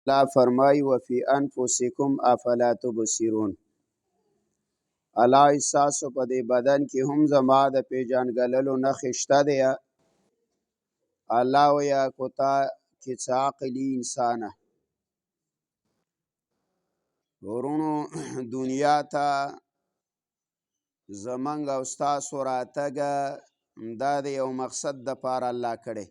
الله فرمای وفي انفسکم افلا تبصرون. الله احساسو په دې بدن کې هم زما د پیژانګللو نښې شته دی. الله ویا کوتا کې څه عقلي انسانه ورونو دنیا ته زمنګ او ستاسو راتګه دا د یو مقصد دپاره الله کړی.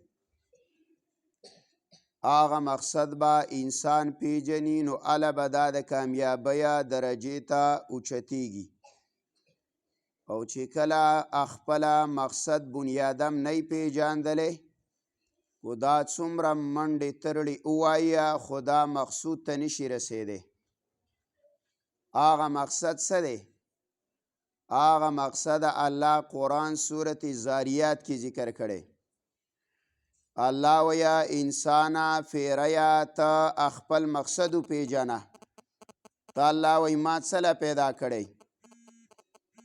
هغه مقصد به انسان پیژني نو اله به دا د کامیابیه درجې ته اوچتیږي. او چې کله خپله مقصد بنیادم نه پیژاندلی خو دا څومره منډې ترړې ووایه خو دا مقصود ته نشي رسېدی. هغه مقصد څه دی؟ هغه مقصد الله قرآن صورت زاریات کې ذکر کړی. الله ویا انسانا فیریا ته خپل مقصد وپیژنه. ته الله وی ما څه له پیدا کړی.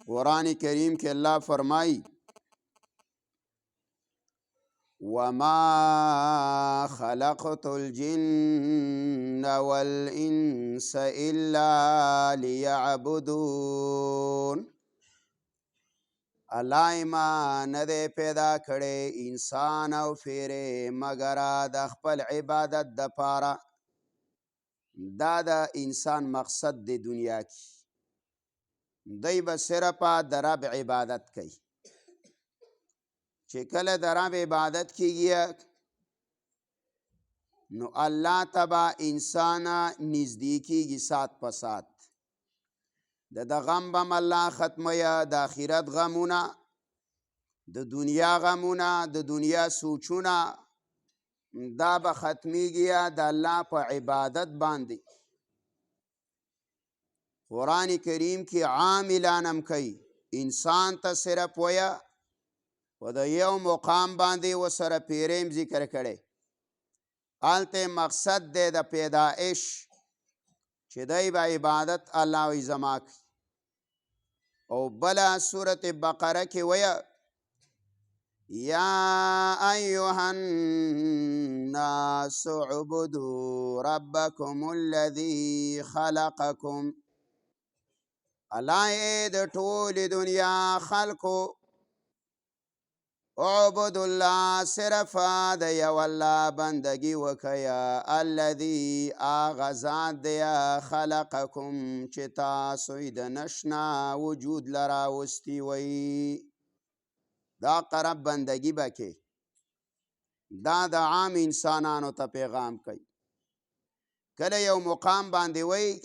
قرآن کریم کې الله فرمایي وما خلقت الجن والانس الا لیعبدون. الله ما نه دی پیدا کړی انسان او فیرې مګر د خپل عبادت دپاره. دا د انسان مقصد دی دنیا کې. دی به صرف د رب عبادت کوي. چې کله د رب عبادت کیږي نو الله ته به انسان نږدې کیږي سات په سات. د غم بم الله ختمویه، د آخرت غمونه، د دنیا غمونه، د دنیا سوچونه دا به ختمیږي د الله په عبادت باندې. قرآن کریم کې عام اعلانم کوي انسان ته صرف ویه و د یو مقام باندې ورسره پیریم ذکر کړی. هلته مقصد دی د پیدایش چې دی به عبادت الله وی زما کوي. او بله صورت بقره کې ویه یا ایها الناس اعبدوا ربکم الذی خلقکم. الله د ټولې دنیا خلقو اعبد الله صرف د یو الله بندگی وکیا الذي آغا ذات دیا خلقکم چې تاسو د نشنا وجود لرا وستی وی. دا قرب بندگی بکی. دا د عام انسانانو ته پیغام کوي. کله یو مقام باندې وی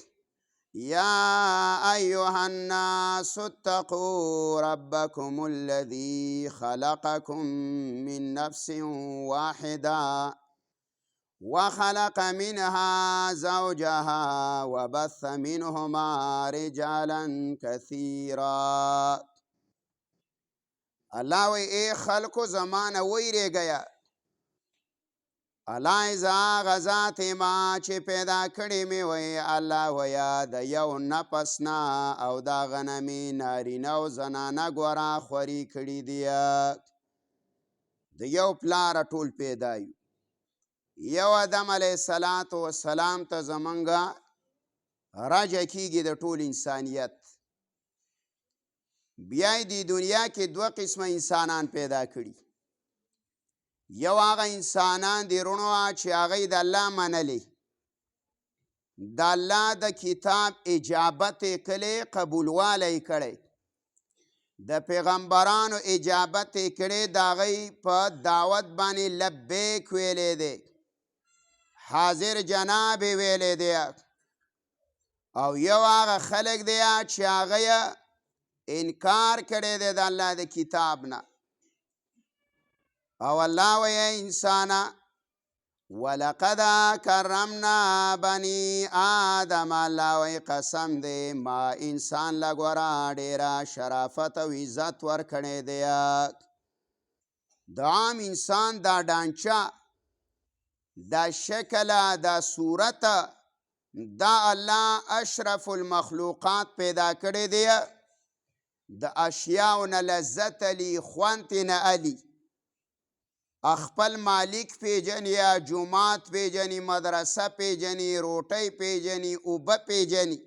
یا ایها الناس اتقوا ربکم الذی خلقکم من نفس واحده وخلق منها زوجها وبث منهما رجالا كثيرا. الله وی ای خلقو زمانه ویریږئ. الله ازا غزات ما چې پیدا کړی می وی الله ویا د یو نفس نه او دا غنمی نارینه او زنانه ګورا خوري کړي دی. د یو پلار ټول پیدا یو آدم علیه السلام ته زمونږه راجع کیږي د ټول انسانیت. بیا دی دنیا کې دوه قسمه انسانان پیدا کړي. یو هغه انسانان دی رونو چې هغه د الله منلی، د الله د کتاب اجابت کړي، قبولوالی کړي، د پیغمبرانو اجابت کړي، د هغوی په دعوت باندې لبیک ویلی دی، حاضر جناب ویلی دی. او یو هغه خلق دی چې هغه انکار کړی دی د الله د کتاب نه. او الله وی انسانا ولقد کرمنا بنی آدم. الله وی قسم دی ما انسان لګورا ډیره شرافت او عزت ورکړی دی. د عام انسان دا ډانچه، دا شکل، دا صورت، دا الله اشرف المخلوقات پیدا کړی دی. د اشیاء نه لذت علی، خوانت نه علی. خپل مالک پیژني، یا جومات پیژني، مدرسه پیژني، روټۍ پیژني، اوبه پیژني،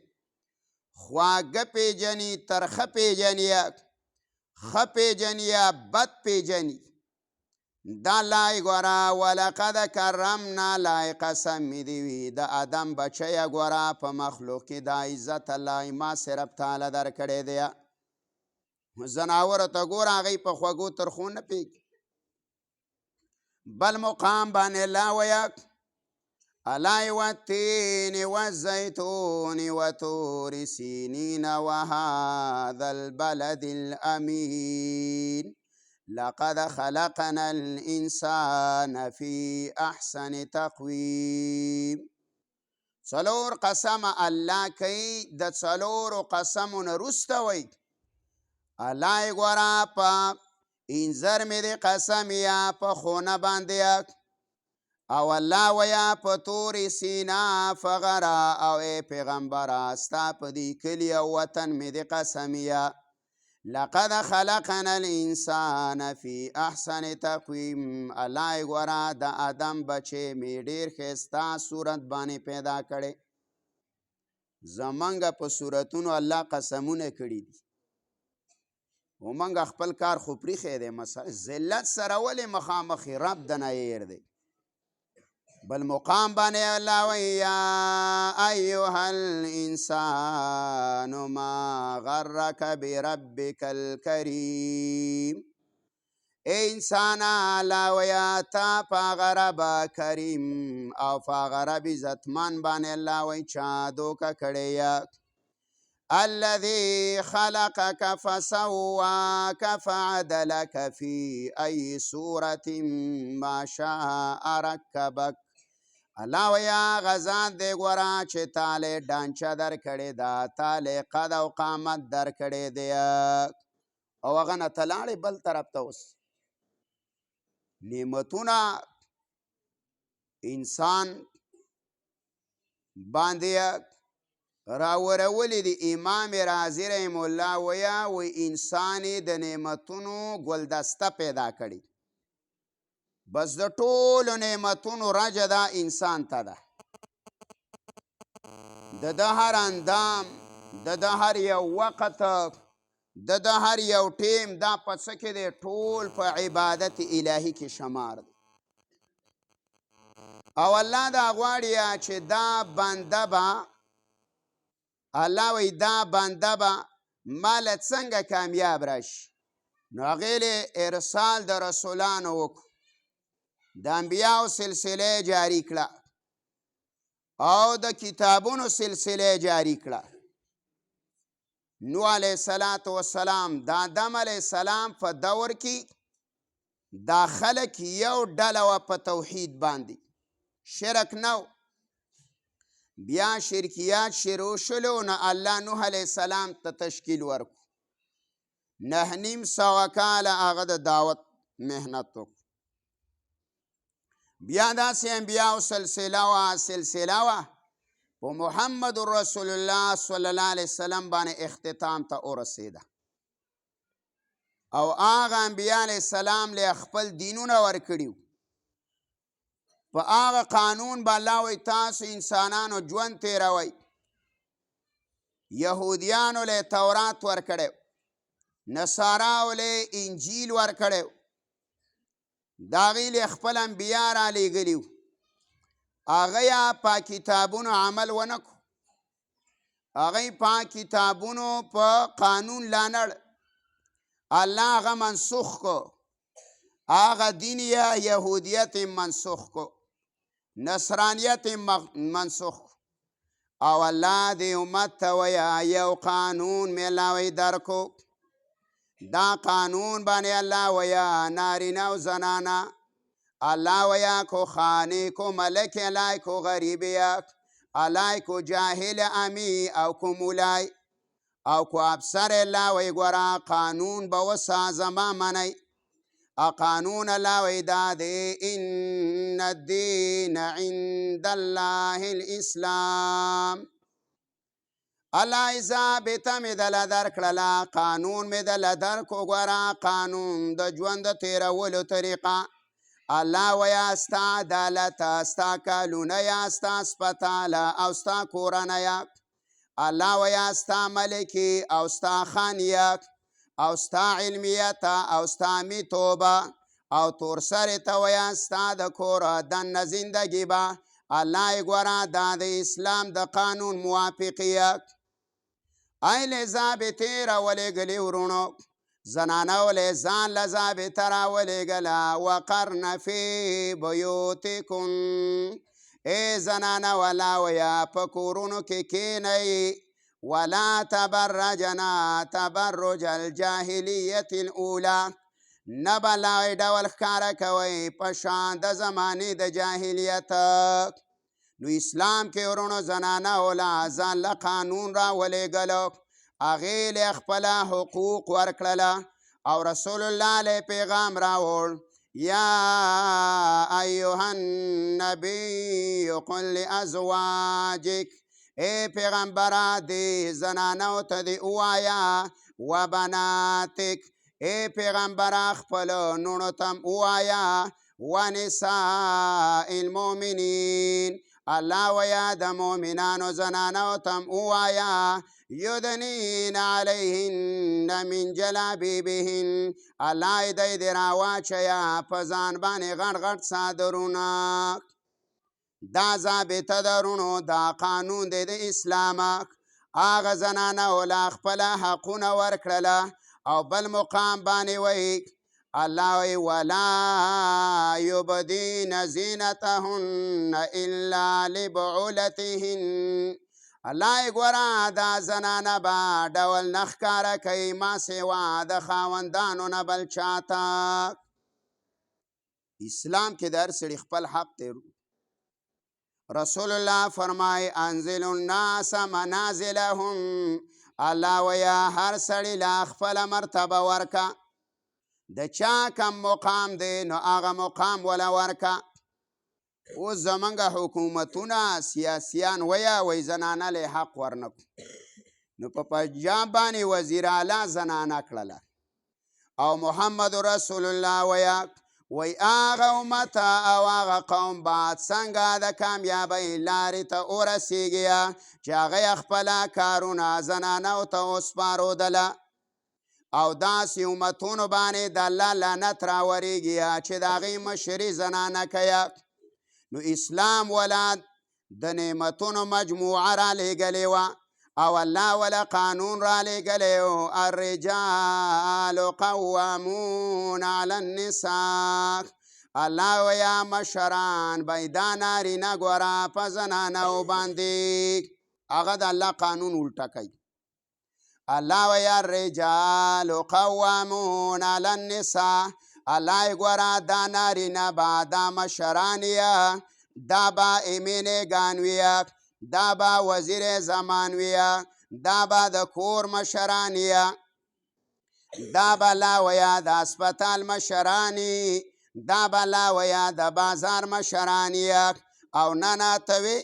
خواږه پیژني، ترخه پیژني، ښه پیژني یا بد پیژني. دا لای ګوره ولقد کرمنا لای قسم می دی وي د آدم بچیه ګوره په مخلوق کې دا عزت الله ما صرف تعالی در کړی دی. زناورو ته ګوره هغوی په خوږو ترخو نه پوهېږي. بل مقام باندې الله ویه علای والتین والزیتون وطور سینین وهذا البلد الامین لقد خلقنا الانسان فی احسن تقویم. څلور قسم الله کوي، د څلورو قسمونه وروسته وایي الله یې ګوره په انځر مې د قسم یا په خونه باندې، او الله ویا په طور سینا فغرا، او ای پیغمبره ستا په دې کلي او وطن مې د قسم یا لقد خلقنا الانسان فی احسن تقویم. الله یې ګوره د آدم بچی مې ډېر ښایسته صورت باندې پیدا کړی. زمونږ په صورتونو الله قسمونه کړي دي، ومونږ خپل کار خو پرېښی دی. مثلا ذلت سره ولې مخامخ رب د نه هیر دی. بل مقام باندې الله وی یا ایها الانسان ما غرک بربک الکریم. ای انسان الله ویا تا په هغه رب کریم او په هغه رب عزتمن باندې الله وی چا دوکه کړی. الذي خلقك فسواك فعدلك في أي صورة ما شاء ركبك. الله ویا غزان دی ګوره چې تاله ډانچه در کړې ده، تاله قد او قامت در کړې دی، او هغه نه تلاړې بل طرف ته. اوس نعمتونه انسان باندې راورولې دي. امام رازي رحم الله ویا وی انسان د نعمتونو ګلدسته پیدا کړي، بس د ټولو نعمتونو رجه دا انسان ته ده. د هر اندام، د هر یو وقت، د هر یو ټیم دا په څه کې دی؟ ټول په عبادت الهي کې شمار دی. او الله دا غواړي چې دا بنده به الله وی دا بنده به مال څنګه کامیاب راشي. نو هغې ارسال د رسولانو وکړو، د انبیاو سلسله جاری کړه او د کتابونو سلسله جاری کړه. نوح علیه السلام د آدم علیه السلام په دور کې دا خلک یو ډله وه په توحید باندې، شرک نو. بیا شرکیات شروع شلو، نه الله نوح علیه السلام ته تشکیل ورکو. 9.5 کاله هغه د دعوت محنت وکړو. بیا داسې انبیاو سلسله وه په محمد رسول الله صلی الله علیه وسلم باندې اختتام ته ورسېده. او هغه انبیا علیه السلام له خپل دینونه ورکړي، په هغه قانون به الله وی تاسو انسانانو ژوند تیروئ. یهودیانو له تورات ورکړی، نصاراو له انجیل ورکړی، د هغې له خپل انبیا رالیږلي وو. هغه یا په کتابونو عمل ونه کړو، هغه په کتابونو په قانون لانړ الله هغه منسوخ کو. هغه دین یا یهودیت منسوخ کو، نصرانیت منسوخ کو. او الله دې امت ته ویا یو قانون مې الله وی درکو. دا قانون باندې الله ویا نارینه او زنانه، الله ویا کو خانه کو ملک الای کو غریب یک الای کو جاهل امی او کو مولای او کو افسر. الله وی ګوره قانون به وسه زما منی. قانون الله وی دا دی ان الدین عند الله الاسلام. الله ضابطه مې دله درکړله، قانون مې دله درکو. ګوره قانون د ژوند د تیرولو طریقه الله ویا ستا عدالت ستا کالونه یا ستا سپتاله او ستا کورنیه الله ویا ستا ملکی او ستا خانیه او ستا علمیت او ستا میتوبه او تور سر ته ویا ستا د کور دننه زندگی به الله یې ګوره دا د اسلام د قانون موافقیه ایلې ضابطې راولېږلې ورونو زنانه ولې ځان له ضابطه راولېږله وقرن فی بیوتکن ای زنانه ولا ویا په کورونو کې کینئ ولا تبرجنا تبرج الجاهلیت الاولی نه به لا ډول ښکاره کوئ په شان د زمانې د جاهلیت نو اسلام کې ورونو زنانه ولا ځان له قانون راولېږلو هغې له خپله حقوق ورکړله او رسول الله له پیغام راوړ یا ایها النبی قل لازواجک ای پیغمبره دې زنانو ته دې ووایه و بناتک ای پیغمبره خپلو نونو ته م ووایه و نساء المؤمنین الله ویا د مؤمنانو زنانو ته م ووایه یدنین علیهن من جلابیبهن الله یې دی دې راواچویه په ځان باندې غټ غټ څادرونه دا ضابطه ده ورونو دا قانون دی د اسلام هغه زنانه ولا خپله حقونه ورکړله او بل مقام باندې وایي الله وی ولا یبدین زینتهن الا لبعولتهن الله یې ګوره دا زنانه به ډول نه ښکاره کوي ما سوا د خاوندانو نه بل چاته اسلام کې د هر سړي خپل حق دی رسول الله فرمای انزل الناس منازلهم الله ویا هر سړي لا خپل مرتبه ورکا د چا کم مقام دی نو هغه مقام ولا ورکا اوس زمونږ حکومتونه سیاسیان ویا وی زنانه له حق ورنکو نو په پنجاب باندې وزیر اعلی زنانه کړله او محمد رسول الله ویا وی آغا امت او آغا قوم بعد څنګه د کامیابی لارې ته ورسیږي چې هغه خپله کارونه زنانو ته وسپارودله او داسې امتونو باندې د الله لعنت راورېږي چې د هغې مشري زنانه کوي نو اسلام ولا د نعمتونو مجموعه رالیږلې وه او الله ولا قانون رالیږلی و الرجال قوامون علی النساء الله ویا مشران به دا نارینه ګوره په زنانو باندې هغه د الله قانون الټه کوي الله ویا الرجال قوامون علی النساء الله یې ګوره دا نارینه به دا مشران یې دا به امینېګان ویه دا با وزیر زمان ویا دا با د کور مشرانیا دا با لا ویا د اسپیټال مشرانی دا با لا ویا د بازار مشرانیا او نه توی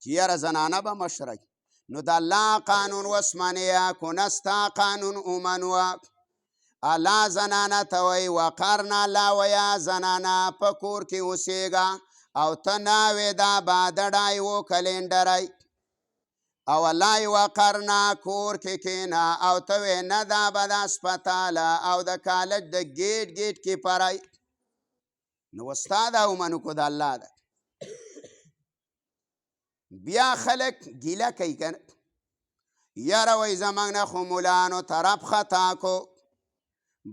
چې یاره زنانه به مشرک نو د الله قانون وسمنیا کو نستا قانون اومنوا الله زنانه توی وقرنا لا ویا زنانه په کور کې اوسېږه او ته ناوې دا بادړای و کلندرای او الله یې وقرنا کور کې کینا او ته وې نه دا به د اسپتاله او د کالج د ګیټ ګیټ کې پرای نو استاد او منو کو د الله ده بیا خلک ګیله کوي کنه یاره وای زمنګ نه خو مولانو طرف خطا کو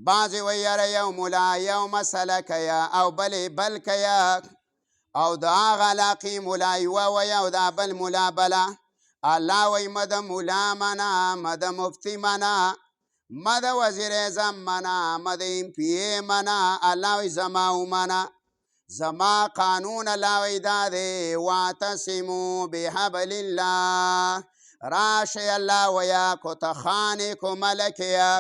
بعضې وای یاره یو مولا یو مسله کیا او بلې بل کیا او دا هغه علاقې مولا یوه وی او دا بل مولا بله الله وی مه د مولا منه مه د مفتي منه مه د وزیر اعظم منه مه د MP منه الله وی زما ومنه زما قانون الله وی دا دی واعتصمو بحبل الله راشئ الله ویا کو ته خانې کو ملکیه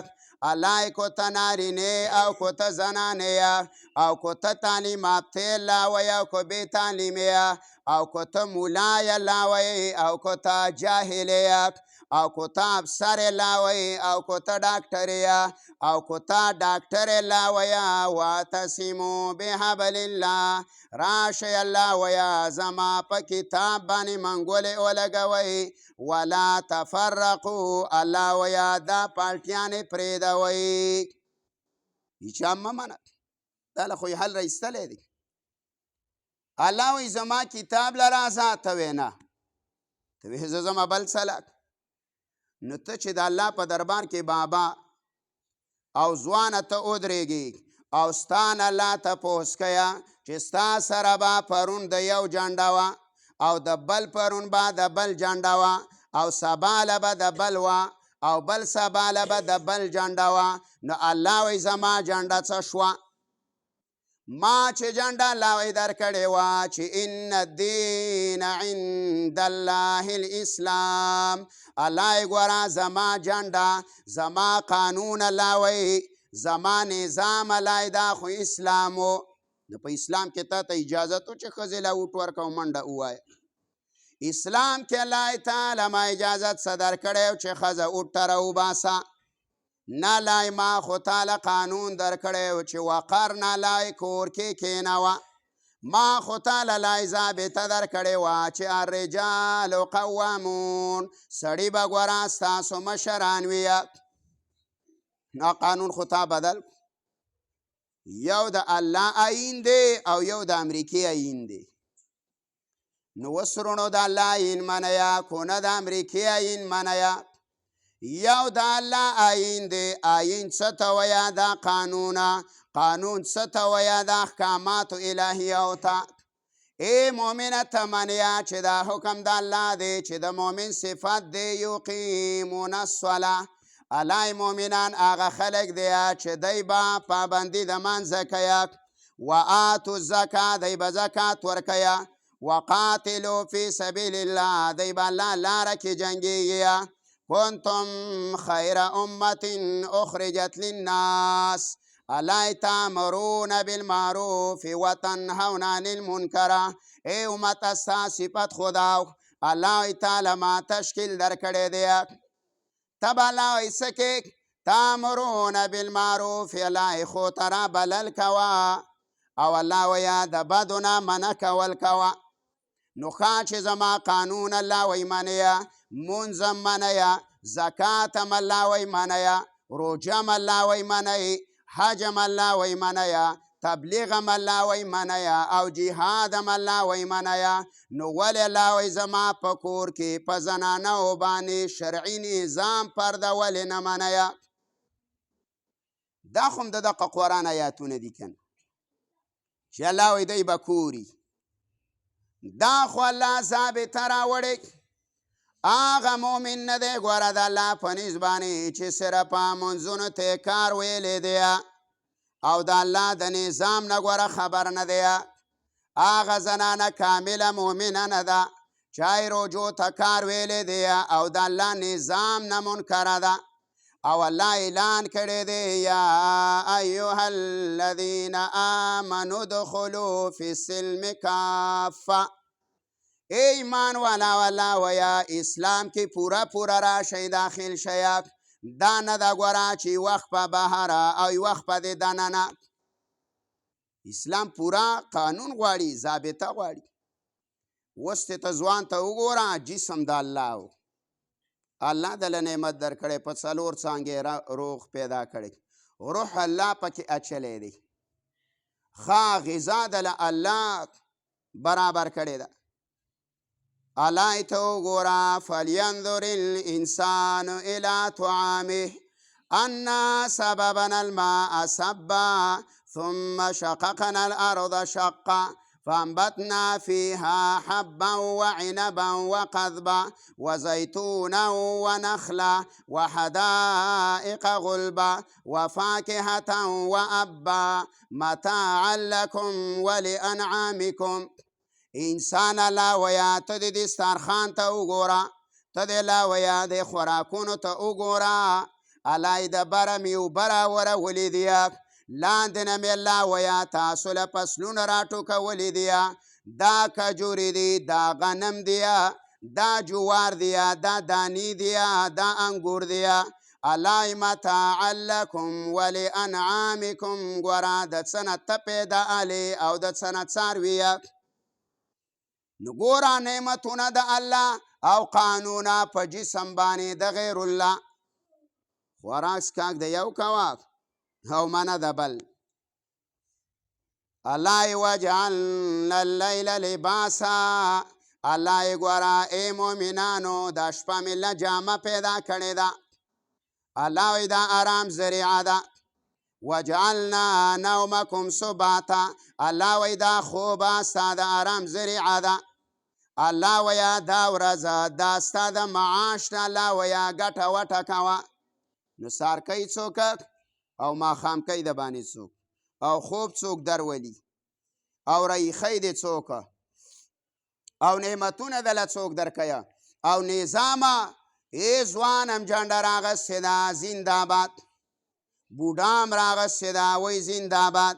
الله کو ته نارینه او کو ته زنانه او کو ته تعلیم یافته لا ویا کو بې تعلیمه او که ته ملا یې الله وایي او که ته جاهل یې او که ته افسر یې الله وایي او که ته ډاکټر یې او که ته ډاکټر یې الله وایه واعتصموا بحبل الله راشئ الله وایه زما په کتاب باندې منګولې ولګوئ ولا تفرقو الله وایه دا پالټیانې پرېږدوئ هیچا مه منه دا له خو یې حل رایستلی دی الله وایي زما کتاب لره ځه ته وایې نه ته وایې زه ځمه بل څلک نو ته چې د الله په دربار کې بابا او ځوانه ته ودرېږي او ستا نه الله تپوس کوه چې ستا سره به پرون د یو جنډه وه او د بل پرون به د بل جنډه وه او سباله به د بل وه او بل سباله به د بل جنډه وه نو الله وایي زما جنډه څه شوه ما چې جنډه الله وایي درکړې وه چې ان الدین عند الله الاسلام الله یې ګوره زما جنډه زما قانون الله وایي زما نظام الله دا خو اسلام و نو په اسلام کې تا ته اجازت و چې ښځې له اوټ ورکه او منډه ووایه اسلام کې الله تعالی ما اجازت څه درکړی و چې ښځه اوټ ته راوباسه نه لای ما خو تعالی قانون درکړی و چې وقرنه لای کور کې کښېنوه ما خو تعالی لای ضابطه درکړې وه چې الرجال قوامون سړي به ګوره ستاسو مشران وي نو قانون خو تا بدل یو د الله آیین دی او یو د امریکې آیین دی نو وسرونو د الله آیین منیه کونه د امریکې آیین منیه یو د الله آیین دی آیین څه ته وایه دا قانونه قانون څه ته وایه د احکاماتو الهیو ته ای مؤمنه ته منیه چې دا حکم د الله دی چې د مؤمن صفت دی یقیمون الصلاه الله مؤمنان هغه خلک دی چې دی به پابندي د منځه کوي وآتوا الزکا دی به زکات ورکوي وقاتلوا فی سبیل الله دی به الله لاره کې جنګیږي کنتم خیر امت اخرجت للناس الله تامرون بالمعروف وتنهون عن المنکر ای امت ستا صفت خدا الله تعالی ما تشکیل درکړی دی تب الله څه کې تامرون بالمعروف الله خو ترا بلل کوا او الله ویا د بدو نه منع کول کوا نو ښه چې زما قانون الله وی منیه مونځ هم منیه زکات هم الله وی منیه روژه هم الله وی منیه حج هم الله وی منیه تبلیغ هم الله وی منیه او جهاد هم الله وی منیه نو ولې الله وی زما په کور کې په زنانو باندې شرعي نظام پرده ولې نه منیه دا خو هم د دغه قرآن آیاتونه دي کنه چې الله وی دی به کوري دا خو الله ثابته راوړې هغه مؤمن نه دی ګوره د الله په نیز باندې چې صرف منځونو ته کار ویلی دی او د الله د نظام نه ګوره خبر نه دی هغه زنانه کامله مؤمنه نه ده چای روجو ته کار ویلی دی او د الله نظام نه منکره ده او الله اعلان کړی دی یا ایها الذین آمنوا ادخلوا فی السلم کافه ای ایمان والا والا ویا اسلام کې پورا پورا راشئ داخل شئ دا نه ده ګوره چې وخت په بهره او وخت په د دننه اسلام پورا قانون غواړي ضابطه غواړي اوس ته ځوان ته وګوره جسم د الله و الله دله نعمت درکړی په څلور څانګې روغ پیدا کړی روح الله پکې اچلی دی ښه غذا دله الله برابر کړې ده الله ته وګوره فلینظر الانسان الی طعامه انا صببنا الماء صبا ثم شققنا الارض شقا فانبتنا فيها حبا وعنبا وقضبا وزيتونا ونخلا وحدائق غلبا وفاكهة وأبا متاعا لكم ولأنعامكم انسان الله ویا ته د دسترخوان ته وګوره ته د الله ویا د خوراکونو ته وګوره الله د بره میو برابره ولیدی لاندې نه مې الله ویا تاسو له فصلونه راټوکولي دي دا کجوري دي، دا غنم دیا، دا جوار دیا، دا دانی دیا، دا انګور دیا. الله متاع لکم ولانعامکم. ګوره د څه نه ته پیدا الی او د څه نه څارویه. نو ګوره نعمتونه د الله او قانونه په جسم باندې د غیر الله. خوراک څښاک د یو کوه او منه د بل. الله وجعلنا اللیل لباسا. الله ګوره ای مؤمنانو دا شپه مې له جامه پیدا کړې ده. الله وی دا آرام ذریعه ده. وجعلنا نومکم سباتا. الله وی دا خوبه ستا د آرام ذریعه ده. الله ویا دا ورځ دا ستا د معاش ده. الله ویا ګټه وټه کوه. نو سار کوي څوک او ماښام کوي د باندې څوک او خوب څوک درولي او ریخی دی څوک او نعمتونه دله څوک درکوي او نظامه ای ځوانم جنډه راغستې ده زنده‌باد. بوډام راغستې ده وی زنده‌باد.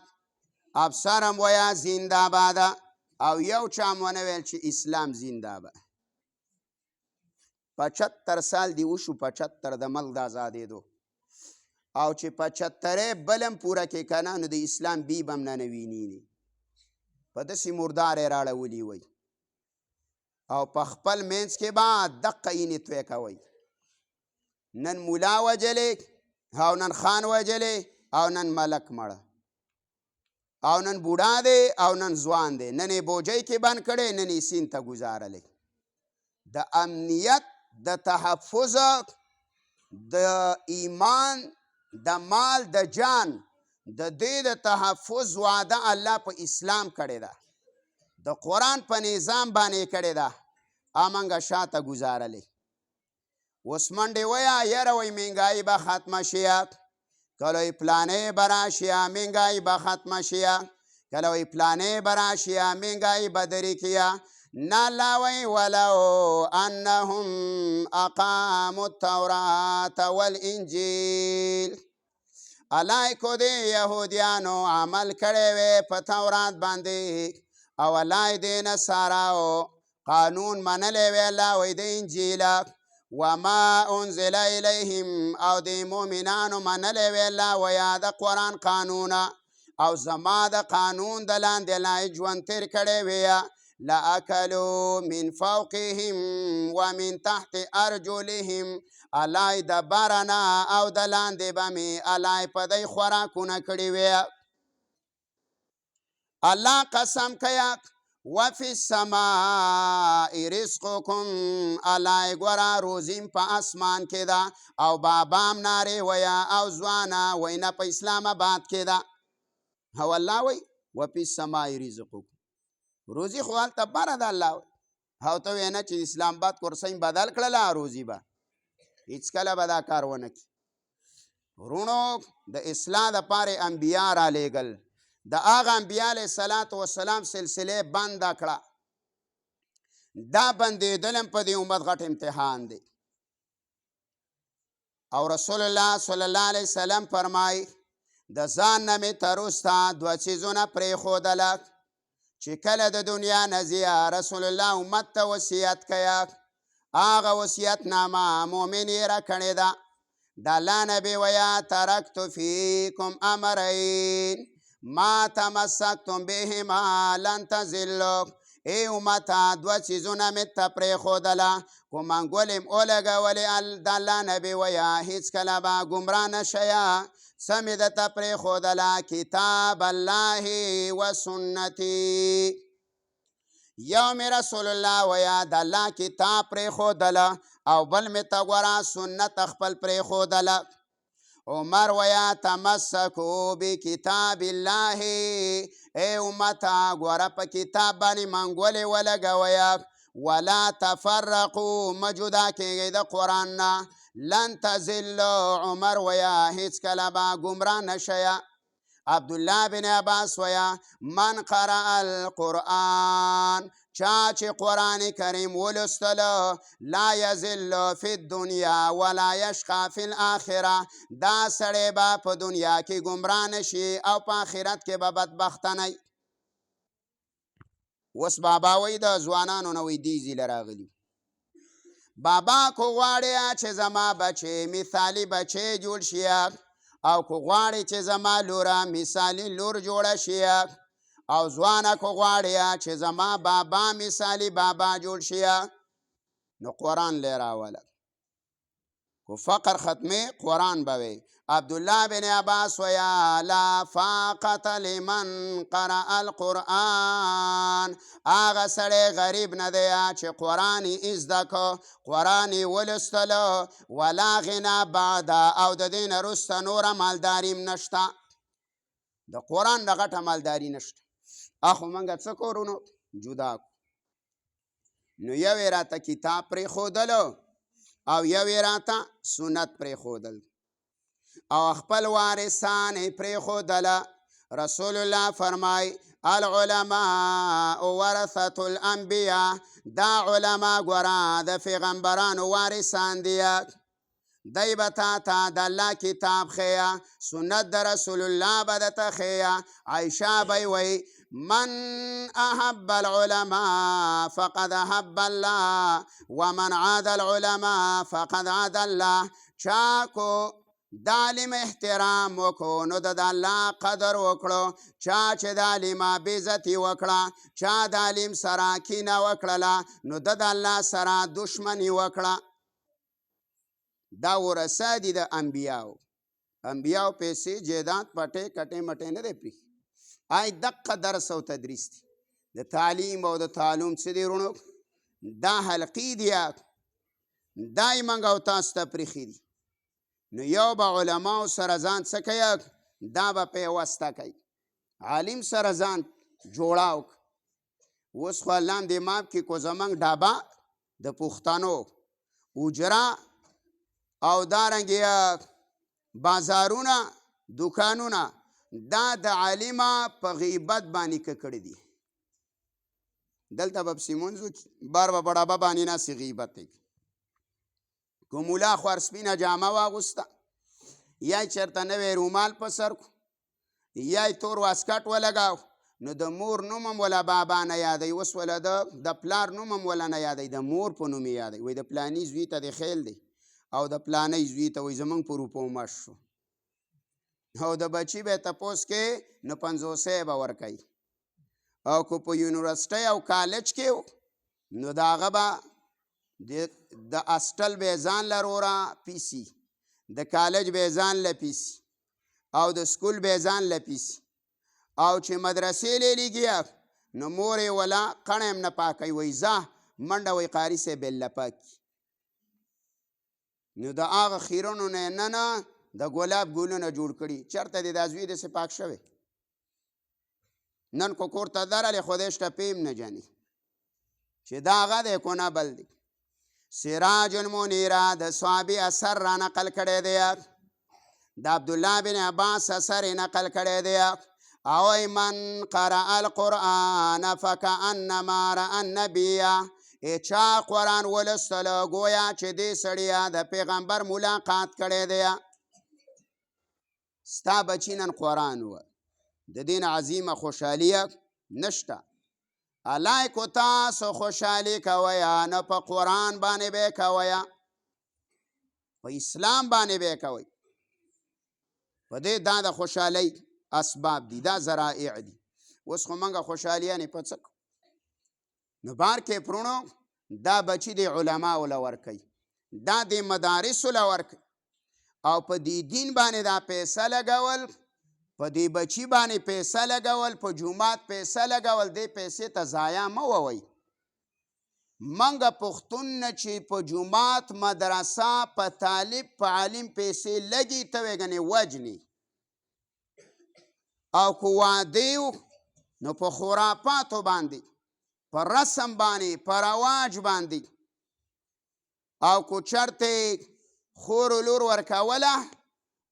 افسرم ویا زنده‌باده او یو چا م ونه ویل چې اسلام زنده‌باد. 75 سال دی وشو 75 د ملک د ازادېدو او چې 75 بلم پوره کې که نه نو د اسلام بیب هم نه ویني په داسې مردار یې راړولي وی او په خپل منځ کې به دقه اینې توی کوئ. نن ملا وجلې او نن خان وجلې او نن ملک مړه او نن بوډا دی او نن ځوان دی. نن یې بوجۍ کې بند کړی نن یې سیند ته ګزارلی. د امنیت د تحفظ د ایمان د مال د جان د دې د تحفظ وعده الله په اسلام کړې ده. د قرآن په نظام باندې کړې ده. امنګه شاته ګزارلی. اوس منډې ویه یاره وی مهنګایي به ختمه شیه. کله وی پلانې به راشیه مهنګایي به ختمه شیه. کله وی پلانې به راشیه مهنګایي به درې کیه. نه الله وی ولو انهم اقاموا التوراة والانجیل. الله کو دې یهودیانو عمل کړی وی په تورات باندې او الله دې نصاراو قانون منلی وی. الله وی د انجیل وما انزل الیهم او د مؤمنانو منلی وی الله ویا د قرآن قانونه او زما د قانون د لاندې الله ژوند تیر کړی وی. لأکلوا من فوقهم ومن تحت ارجلهم. الله د برنا او د لاندې به مې الله په دی خوراکونه کړي وی. الله قسم کیا وفي السماء رزقكم. الله ګوره روزیم په اسمان کې ده او بابام نارې ویا او ځوانه وینا په اسلام آباد کې ده. او الله وی وفي السماء رزقكم. روزی خو هلته بره ده. الله او ته وینا چې اسلام آباد کورسۍ بدل کړله روزی به هیڅکله به دا کار ونه کړي. ورونو د اصلاح دپاره انبیا رالیږل. د هغه انبیا علیه صلات وسلام سلسله بنده کړه. دا بندېدل هم په دې امت غټ امتحان دی. او رسول الله صلی الله علیه وسلم فرمای د ځان نه مې تر وروسته 2 څیزونه پرېښودله چې کله د دنیا نه ځي رسول الله امت ته وصیت کوي. هغه وصیت نامه مؤمن یې راکړې ده. د الله نبی ویا ترکت فیکم امرین ما تمسکتم بهما لن تضلوا. ای امتا 2 څیزونه مې ته پرېښودله خو منګول یې ولګولې. د الله نبی ویا هیڅکله به ګمراه نه شیه. څه مې درته پرېښودله کتاب الله و سنتي. یو مې رسول الله ویا د الله کتاب پرېښودله او بل مې ته ګوره سنت خپل پرېښودله. عمر ویا تمسکو بکتاب الله. ای امتا ګوره په کتاب باندې منګولې ولګوئ ولا تفرقو مجدا کېږئ د قرآن نه. لن تضلوا. عمر ویا هیڅکله به ګمراه نه شئ. عبدالله بن عباس ویا من قرأ القرآن چا چې قرآن کریم ولوستله لا یضل فی الدنیا ولا یشقی فی الاخره. دا سړی به په دنیا کې ګمراه نشي او په آخرت کې به بدبخته نه. اوس بابا وایي د ځوانانو نه وایي دې ځیله راغلي بابا کو غواړې چې زما بچې مثالي بچې جوړ شي او کو غواړې چې زما لوره مثالي لور جوړه شي او ځوانه کو غواړې چې زما بابا مثالي بابا جوړ شي نو قرآن لی راوله کو فقر ختمه قرآن بوي عبدالله بن عباس ویا لا فاقت لمن قرأ القرآن آغا سړی غریب نه دی چې قرآن ازده کو قرآن ولستلو ولا غنا بعد او د دې نه وروسته نوره مالداریم نشته د قرآن د غټه مالداري نشته اخو منګه څه کورونو جدا نو یو یې راته کتاب پرېښودلو او یو یې راته سنت پرېښودل او خپل وارثان یې پرېښودله رسول الله فرمای العلماء ورثة الانبیاء دا علما ګوره د پیغمبرانو وارثان دي دی به تا ته د الله کتاب ښیه سنت د رسول الله به درته ښیه عایشه به یې وایي من احب العلماء فقد احب الله ومن عاد العلماء فقد عاد الله چا کو د عالم احترام وکړو نو د الله قدر وکړو چا چې د عالمه بېزتي وکړه چا د عالم سره کینه وکړله نو د الله سره دشمني وکړه دا ورثه دي د انبیاو پیسې جیدات پټې کټې مټې نه دی پرېښي آی دقه درس او تدریس دی د تعلیم او د تعلم څه دی وروڼو دا حلقې دي دا یې موږ او تاسو ته پرېښي دي نو یو به علماو سره ځان څه کوي دا به پیوسته کوي عالم سره ځان جوړاو اوس خو الله دې ماف کړي کو زموږ ډابه د پښتنو اجرا او دارنګې بازارونه دکانونه دا د عالمه په غیبت باندې ککړي دي دلته به پسې مونځ وکړي بار به په ډابه باندې ناسې غیبت کوي که مولا خوار سپینه جامه واغوسته یا یې چېرته نوی رومال په سر کو یا یې تور واسکټ ولګاو نو د مور نوم هم ولا بابا نه یادوي اوس ولا د پلار نوم هم ولا نه یادوي د مور په نوم یې یادوي وایي د پلاني زوی ته د خیل دی او د پلانۍ زوی ته وایي زموږ په روپو مړ شو او د بچي به یې تپوس کې نو 500 به ورکوي او که په یونیورسټۍ او کالج کې نو د هغه به د اسټل به یې ځان له وروره پیسي د کالج به یې ځان له پیسي او د سکول به یې ځان له پیسي او چې مدرسې لیلیږي نو مور یې ولا کڼه هم نه پاکوي وایي ځه منډه وایي قاري صاحب یې پاکي نو د هغه خیرونو نه د ګلاب ګلونه جوړ کړي چېرته دې دا زوی داسې پاک شوی نن کو کور ته درلې خدای شته پیم نه جاني چې دا هغه دی کو نه بل دی سراج المنیره د صحابي اثر را نقل کړی دی د عبدالله بن عباس اثر یې نقل کړی دی او من قرأ القرآن فکأنما رأى النبي چا قرآن ولستله گویا چې دې سړیه د پیغمبر ملاقات کړی دی ستا بچی نن قرآن و د دین عظیمه خوشحالیه نشته الله کو تاسو خوشحالي کوئ نه په قرآن باندې به کوئ په اسلام باندې به کوئ په دې دا د خوشحالۍ اسباب دي دا ذرائع دي اوس خو موږ خوشحالیانې په څه کوو نو بار کې پرونو دا بچی د علماو له ورکوي دا د مدارسو له ورکوي او په دې دین باندې دا پیسه لګول په دې بچی باندې پیسه لګول په جومات پیسه لګول دې پیسې ته ضایع مه ووئ منګه پښتون نه چې په جومات مدرسه په طالب په عالم پیسې لګي ته وګنې وجني او که واده نو په خرافاتو باندې په رسم باندې په رواج باندې او که چرته خور لور ورکوله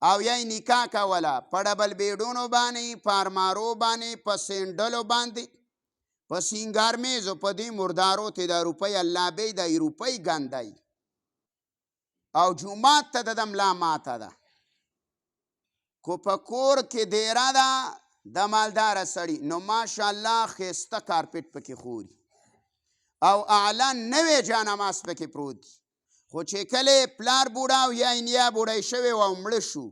او یا نکاح کوله په ډبل بیډونو باندې په ارمارو باندې په سینډلو باندې په سینګار میزو په دې مردارو ته د روپۍ الله بی د روپۍ ګندای او جومات ته د ملا ماته ده کو په کور کې دیره ده د مالداره سړي نو ماشاءالله ښایسته کارپېټ پکې خوري او اعلی نوی جانماز پکې پروت دی خو چې کله پلار بوډا او یا نیا بوډی شوی و او مړه شو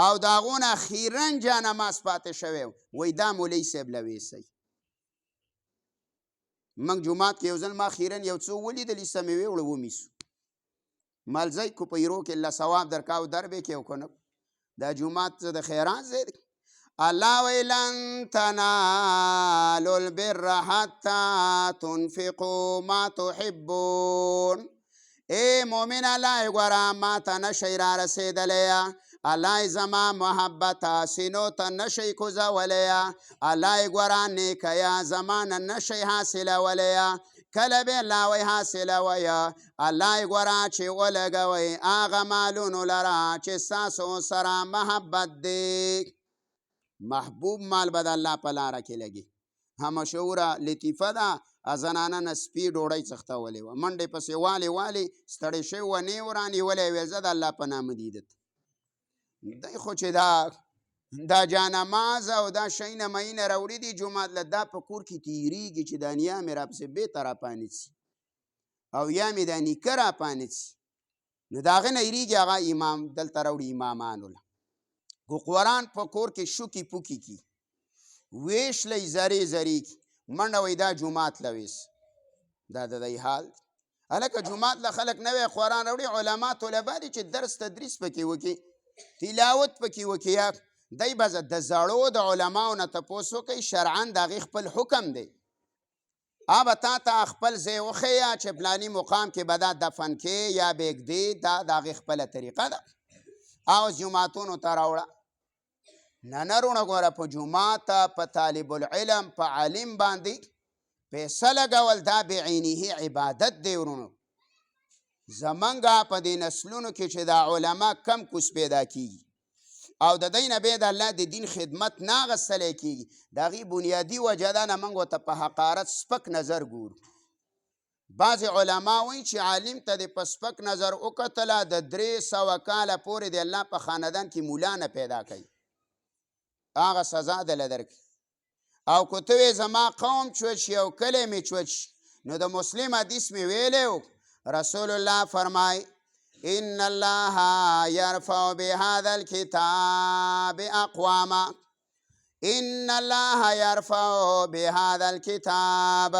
او د هغو نه اخیرا جانماز پاتې شوی وایي دا مولوي صاحب له ویسی موږ جومات کې یو ځل ما اخیرا یو څه ولیدل ایسته مې ویوړه ومیسو مالځی کو په ایرو کې الله ثواب درکاو در به کې او که نه دا جومات د خیرات ځای دی الله وی لن تنالوا البر حتى تنفقوا ما تحبون ای مومن الله ګوره ما ته نشئ را رسېدلی الله زما محبت سینو ته نشئ کوزولی الله ګوره نیکیا زما نه نشئ حاصلولی کله به الله وی حاصلوی الله ګوره چې ولګوئ هغه مالونو لره چې ستاسو سره محبت دی محبوب مال به د الله په لاره کې لګي مشهوره لطیفه ده زنانه نه سپي ډوډۍ څښتولې وه منډې پسې والې ستړی شوی و نیو رانیولی وې زه د الله په نامه دیدت دی خو چې دا جانماز او دا شیونه مینه راوړي دي جومات له دا په کور کې تیریږي چې دا نیا مې راپسې بېرته راپانڅي او یا مې دا نیکه راپانڅي نو د هغې نه هېرېږي هغه امام دلته راوړي امامانو له کو قرآن په کور کې شوکي پوکي کی ویش لی زری کی منډه وی دا جومات لویس دا د دی حال هلکه جومات له خلک نوی قرآن راوړي علما طلبا دي چې درس تدریس پکې وکړي تلاوت پکې وکړي دی به د زړو د علماو نه تپوس وکړي شرعا د هغې خپل حکم دی به تا ته خپل ځای وښیه چې پلاني مقام کې به دا دفن کې یا بېږدي دا د هغې خپله طریقه ده او جوماتونو ته راوړه نه رونه ګوره په جومات په طالب العلم په عالم باندې پیسه لګول دا بعینه عبادت دی ورونو زمونږ په دې نسلونو کې چې دا علما کم کوس پیدا کیږي او د دی نه بیا د الله د دین خدمت نه اخیستلی کیږي د هغې بنیادي وجه ده نه موږ ورته په حقارت سپک نظر ګورو بعضې علما وایي چې عالم ته د په سپک نظر وکتله د 300 کاله پورې د الله په خاندان کې مولا نه پیدا کوي هغه سزا دله درکړي او که ته وې زما قوم چوچ او کلی مې چوچ نو د مسلم حدیث مې ویلی رسول الله فرمای ان الله یرفع بهذا الكتاب اقواما ان الله یرفع بهذا الكتاب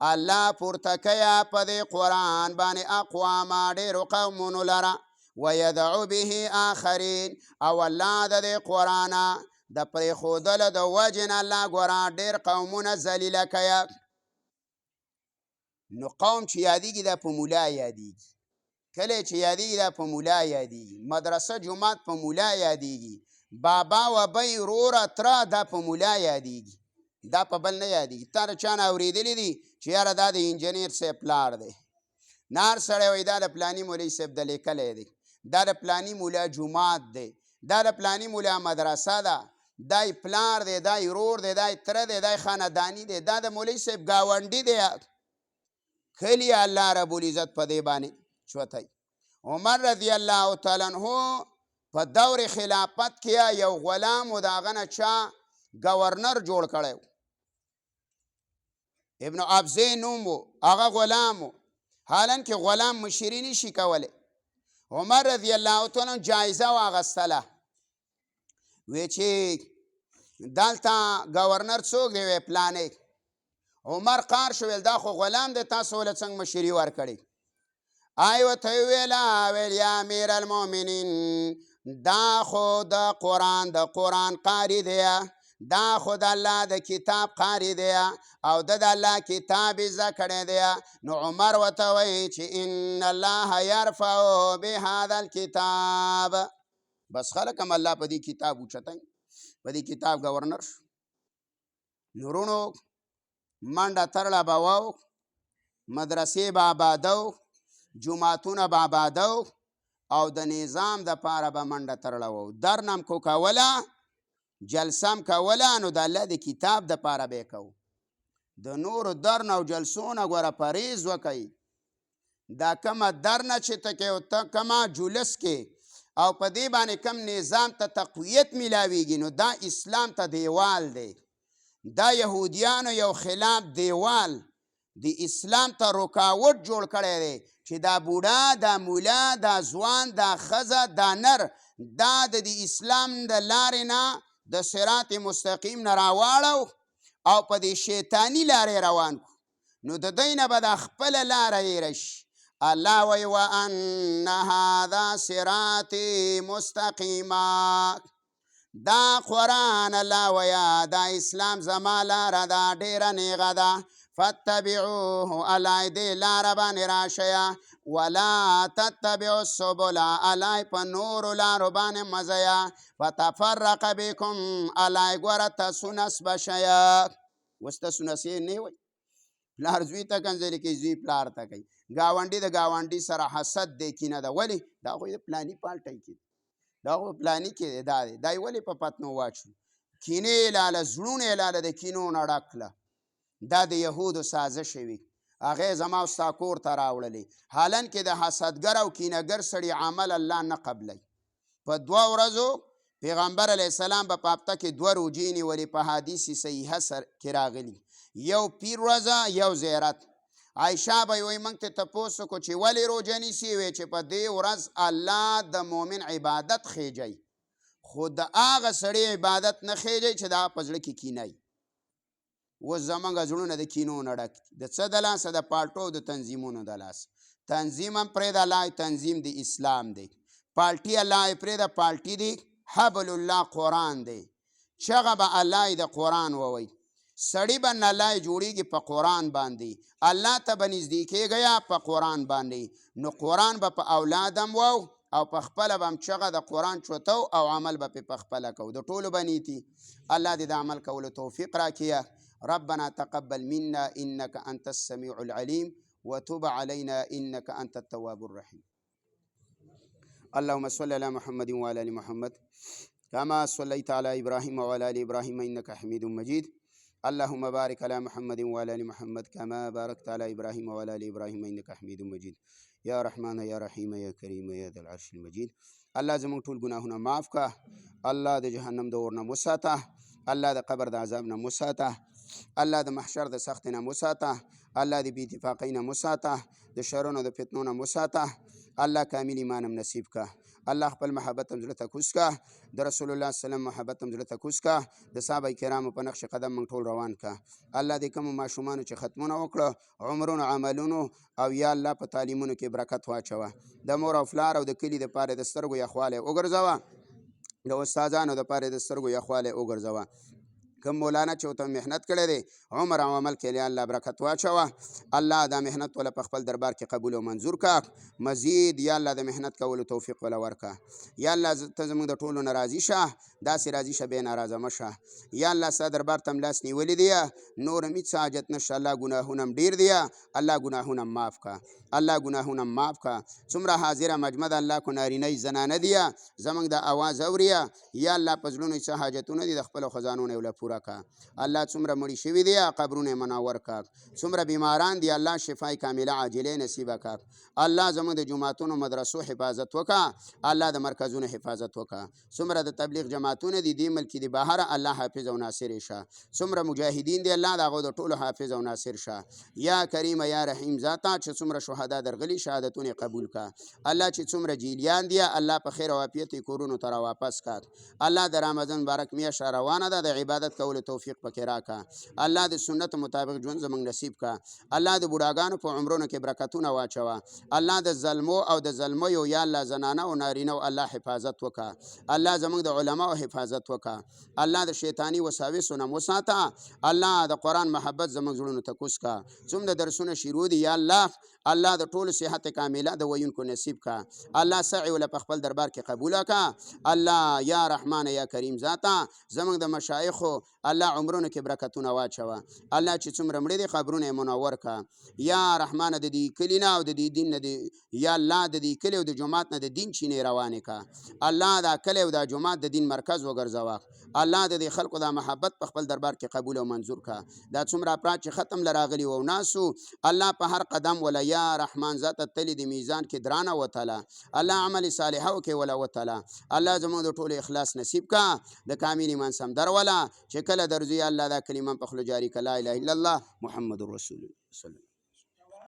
الله پورته کوي په دې قرآن باندې اقواما ډېرو قومونو لره ویدعو به آخرین او الله د دې قرآنه د پرېښودلو د وجې نه الله ګوره ډېر قومونه ذلیله کوي نو قوم چې یادېږي دا په مولا یادېږي کله چې یادېږي دا په مولا یادېږي مدرسه جومات په مولا یادېږي بابا و بی روره تره دا په مولا یادېږي دا په بل نه یادېږي تا د چا نه اورېدلی دي چې یاره دا د انجینر صاحب پلار دی نار سړی وایي دا د پلاني مولوي صاحب د لیکلی دی دا د پلاني مولا جومات دی دا د پلاني مولا مدرسه ده دای پلار دی دای رور دی دای تره دی دای خاندانی دی دا د مولوي صاحب ګاونډي دی کلی الله رب العزت په دې باندې چوتی عمر رضی الله تعالی عنہ په دور خلافت کې یو غلام و د هغه نه چا گورنر جوړ کړی ابن ابزه نوم و هغه غلام و حالانکه غلام مشري نشي کولی عمر رضی الله تعالی عنہ جایزه واخیستله وی چې دلته گورنر څوک دی وی پلانې عمر قار شو ویل دا خو غلام دی تاسو له څنګه مشري ورکړئ ورته ویله ویل یا امیر المؤمنین دا خو د قرآن قاری دی دا خو د الله د کتاب قاری دی او د الله کتاب زده کړی دی نو عمر ورته وایي چې ان الله یرفع بهذا الکتاب بس خلک هم الله په دې کتاب اوچتای په دې کتاب گورنر شو نورونو منډه ترړه به وو مدرسې به آبادو جوماتونه به آبادو او د نظام دپاره به منډه ترړه وو درنم کو کوله جلسم کوله نو د الله د کتاب دپاره به یې کوو د نورو درن او جلسو نه ګوره پرهیز وکئ دا کمه درنه چې ته کوې ته کمه جلس کې او په دې باندې کم نظام ته تقویت میلاویږي نو دا اسلام ته دیوال دی. دا یهودیانو یو خلاف دیوال د اسلام ته رکاوټ جوړ کړی دی چې دا بوډا، دا مولا، دا ځوان، دا ښځه، دا نر دا د اسلام د لارې نه د صراط مستقیم نه راواړو او په دې شیطانی لارې روان کو، نو د دوی نه به دا خپله لاره هیره شي. الله وی وان هذا صراطی مستقیما، دا قرآن الله ویا دا اسلام زما لاره دا ډیره نیغه ده، فاتبعوه علی دې لاره باندې راشئ، ولا تتبعوا السبل علی په نورو لارو باندې مزئ، فتفرق بکم علی ګوره تاسو نس بشئ. اوس تاسو نسې نه وی پلار زوی ته کنځلې کوي، زوی پلار ته کوي، ګاونډي د ګاونډي سره حسد دی، کینه ده. ولې؟ دا خو د پلاني پالټی کې دا خو پلاني کې دا دی، دا یې ولې په پتنو واچو؟ کینې یې لاله، زړونه یې لاله د کینو نه ډک کړه. دا د یهودو سازش وي، هغې زما او ستا کور ته راوړلې. حالن کې د حسدګر او کینهګر سړي عمل الله نه قبلی. په 2 ورځو پیغمبر علیه السلام په هفته کې 2 روژې نیولې، په حدیث صحیحه کې راغلي، یو پیر ورځه یو زیارت. عایشه به وایي موږ ته تپوس وکړو چې ولې روژه نیسي؟ وی چې په دې ورځ الله د مؤمن عبادت خیجی، خو د هغه سړي عبادت نه خیجی چې دا په زړه کې کینی. اوس زموږ زړونه د کینو نه ډک دي، د څه د لاسه؟ د پالټو د تنظیمونو د لاسه. تنظیم هم پرېږده، الله تنظیم د اسلام دی. پالټي الله پرېږده، پالټي دی حبل الله قرآن دی. چغه به الله د قرآن ووی، سړی به نلای جوړیږي په قرآن باندې، الله ته به نږدې کېږئ په قرآن باندې. نو قرآن به په اولادم وو او په خپله به هم چغه د قرآن چوتو او عمل به په خپله کوو، د ټولو به نیتي. الله دې د عمل کولو توفیق راکړي. ربنا تقبل منا انك انت السميع العليم وتب علينا انك انت التواب الرحيم. اللهم صل على محمد وعلى ال محمد كما صليت على ابراهيم وعلى ال ابراهيم انك حميد مجيد. اللهم بارك على محمد وعلى ال محمد كما باركت على ابراهيم وعلى ال ابراهيم انك حميد مجيد. يا رحمن يا رحيم يا كريم يا ذا العرش المجيد. الله زموږ ټول ګناهونه معاف کا، الله د جهنم د اور نه وساته، الله د قبر د عذاب نه وساته، الله د محشر د سخت نه وساته، الله د بې اتفاقۍ نه وساته، د شرونو د فتنو نه وساته، الله کامل ایمان هم نصیب کا، الله خپل محبت هم زړه ته کوز کا، د رسول الله صلی الله علیه وسلم محبت هم زړه ته کوز کا، د صحابه کرامو په نقش قدم موږ ټول روان کا. الله دې کومو ماشومانو چې ختمونه وکړه، عمرونو عملونو او یا الله په تعلیمونو کې برکت واچوه، د مور او پلار او د کلي دپاره د سترګو یخوالی وګرځوه، د استادانو دپاره د سترګو یخوالی وګرځوه. کوم مولانا چې ورته محنت کړی دی عمر او عمل کې الله برکت واچوه، الله دا محنت ولا په خپل دربار کې قبول او منظور کا، مزید یا الله د محنت کولو توفیق ولا ورکا. یا الله ته زموږ د ټولو ناراضي شه، داسې راضي شه بې ناراضه مشه. یا الله ستا دربار ته لاس نیولې دی، نور هم هېڅ حاجت نشته، الله ګناهونه هم ډېر دی، الله ګناهونه معاف کا، الله ګناهونه معاف کا. څومره حاضره مجمع د الله کو نارینه زنانه دی زموږ د اواز اوریا، یا الله په زړونو څه حاجتونه دي د خپلو خزانونو یې پوره کا. الله څومره مړي شوي دي قبرونه منور کا، څومره بیماران دي الله شفای کامله عاجله نصیبه کا. الله زموږ د جماعتونو مدرسو حفاظت وکا، الله د مرکزونو حفاظت وکا. څومره د تبلیغ جماعتونه دي د ملک دي بهر الله حافظ او ناصر شه، څومره مجاهدین دي الله دغه د ټولو حافظ او ناصر شه. یا کریم یا رحیم ذاته چې څومره شهدا درغلي شهادتونه قبول کا. الله چې څومره جیلیان دي الله په خیر او عافیت کورونو ته واپس کا. الله د رمضان مبارک میاشت روانه ده، د عبادت کولو توفیق پکې راکا. الله د سنت مطابق ژوند زموږ نصیب کا. الله د بوډاګانو په عمرونو کې برکتونه واچوه. الله د ظلمو او د ظلمیو یا الله زنانه او نارینه او الله حفاظت وکا. الله زموږ د علماو حفاظت وکا. الله د شیطانی وساوسو نه وساته. الله د قرآن محبت زموږ زړونو ته کوز کا. څومره درسونه شروع دي یا الله د ټولو صحت کامله د ویونکو نصیب کا. الله سعی ول په خپل دربار کې قبول کا. الله یا رحمان یا کریم ذاته زموږ د مشایخو الله عمرونو کې برکتونه واچوه. الله چې څومره مړي دي قبرونه یې منور کا. یا رحمانه د دې کلي نه او د دې دین نه یا الله د دې کلي او د جومات نه د دین چینې روانې کا. الله دا کلی او دا جومات د دین مرکز وګرځوه. الله د دې خلکو دا محبت په خپل دربار کې قبول او منظور کا. دا څومره افراد چې ختم لراغلي او ناسو الله په هر قدم ولا یا رحمان ذات تلی د میزان کې درانه وتعالى الله عمل صالحو کې ولا وتعالى الله زموږ د ټولو اخلاص نصیب کا. د کامل ایمان سم در ولا چې کله درځي الله دا کلمه په خپل جاری کلا اله الا الله محمد رسول الله.